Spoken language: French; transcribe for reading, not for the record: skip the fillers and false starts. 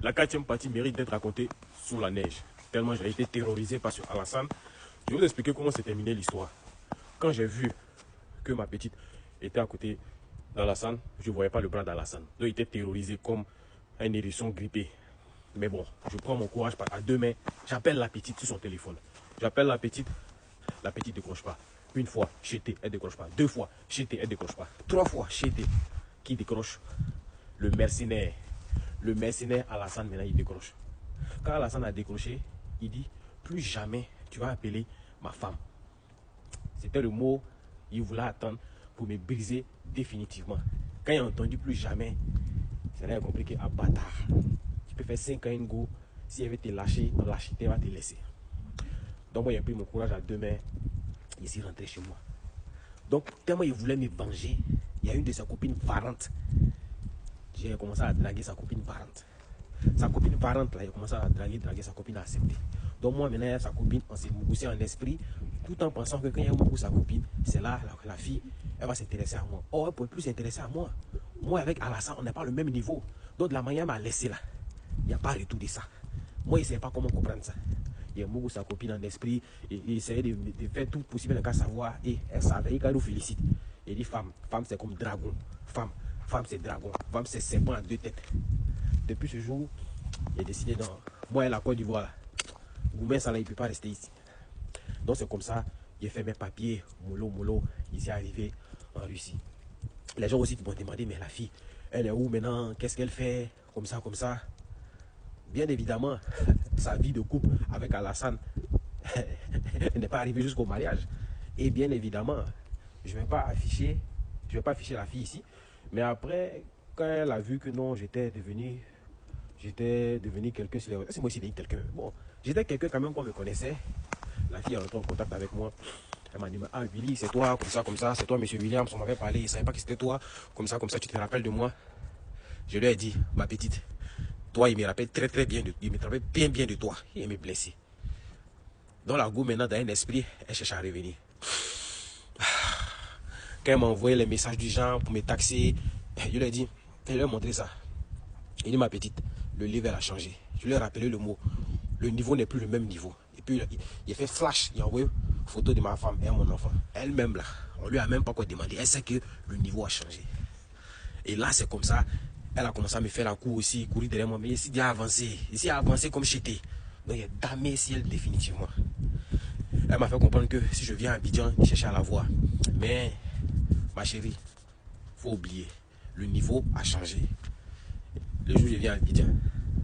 La quatrième partie mérite d'être racontée sous la neige. Tellement j'ai été terrorisé par ce Alassane. Je vais vous expliquer comment s'est terminée l'histoire. Quand j'ai vu que ma petite était à côté d'Alassane, je ne voyais pas le bras d'Alassane. Donc il était terrorisé comme un hérisson grippé. Mais bon, je prends mon courage à deux mains. J'appelle la petite sur son téléphone. J'appelle la petite ne décroche pas. Une fois, chété, elle ne décroche pas. Deux fois, chété, elle ne décroche pas. Trois fois, chété, qui décroche? Le mercenaire. Le mercenaire Alassane, maintenant, il décroche. Quand Alassane a décroché, il dit, plus jamais tu vas appeler ma femme. C'était le mot qu'il voulait attendre pour me briser définitivement. Quand il a entendu plus jamais, c'est là qu'il a compris que, ah bâtard, tu peux faire 5 ans une go, si elle veut te lâcher, lâcheté va te laisser. Donc moi, j'ai pris mon courage à deux mains, il s'est rentré chez moi. Donc, tellement il voulait me venger, il y a une de ses copines parentes. J'ai commencé à draguer sa copine parente. Sa copine parente, là, il a commencé à draguer sa copine à accepter. Donc moi, maintenant, sa copine, on s'est moussé en esprit, tout en pensant que quand il y a beaucoup sa copine, c'est là que la fille, elle va s'intéresser à moi. Oh, elle ne pouvait plus s'intéresser à moi. Moi, avec Alassane, on n'est pas le même niveau. Donc, de la manière m'a laissé là, il n'y a pas retour de ça. Moi, il ne savait pas comment comprendre ça. Il y a beaucoup sa copine en esprit, et il essayait de faire tout possible de savoir, et elle savait, il nous félicite. Il dit, femme c'est comme dragon. Femme c'est dragon. Femme c'est serpent à deux têtes. Depuis ce jour, il a décidé dans moi et la Côte d'Ivoire. Goumen ça là, il ne peut pas rester ici. Donc c'est comme ça, j'ai fait mes papiers, mollo, il s'est arrivé en Russie. Les gens aussi m'ont demandé, mais la fille, elle est où maintenant? Qu'est-ce qu'elle fait? Comme ça. Bien évidemment, sa vie de couple avec Alassane n'est pas arrivée jusqu'au mariage. Et bien évidemment, je ne vais pas afficher la fille ici. Mais après, quand elle a vu que non, j'étais devenu quelqu'un sur les réseaux. C'est moi aussi devenu quelqu'un. Bon, j'étais quelqu'un quand même qu'on me connaissait. La fille est rentrée en contact avec moi. Elle m'a dit, ah Willy, c'est toi, comme ça, c'est toi, monsieur Williams, on m'avait parlé, il ne savait pas que c'était toi, comme ça, tu te rappelles de moi. Je lui ai dit, ma petite, toi, il me rappelle très bien de toi. Il me blessé. Dans la go maintenant, dans un esprit, elle cherche à revenir. Quand elle m'a envoyé les messages du genre pour me taxer, je lui ai dit, je lui ai montré ça. Il dit, ma petite, le level a changé. Je lui ai rappelé le mot. Le niveau n'est plus le même niveau. Et puis, il a fait flash, il a envoyé une photo de ma femme et mon enfant. Elle-même, là, on lui a même pas quoi demander. Elle sait que le niveau a changé. Et là, c'est comme ça. Elle a commencé à me faire la cour aussi, courir derrière moi. Mais ici, il a avancé. Ici, il a avancé comme j'étais. Donc, il a damé ciel définitivement. Elle m'a fait comprendre que si je viens à Abidjan, il cherchait à la voir. Mais, ma chérie, il faut oublier. Le niveau a changé. Le jour où je viens à Abidjan,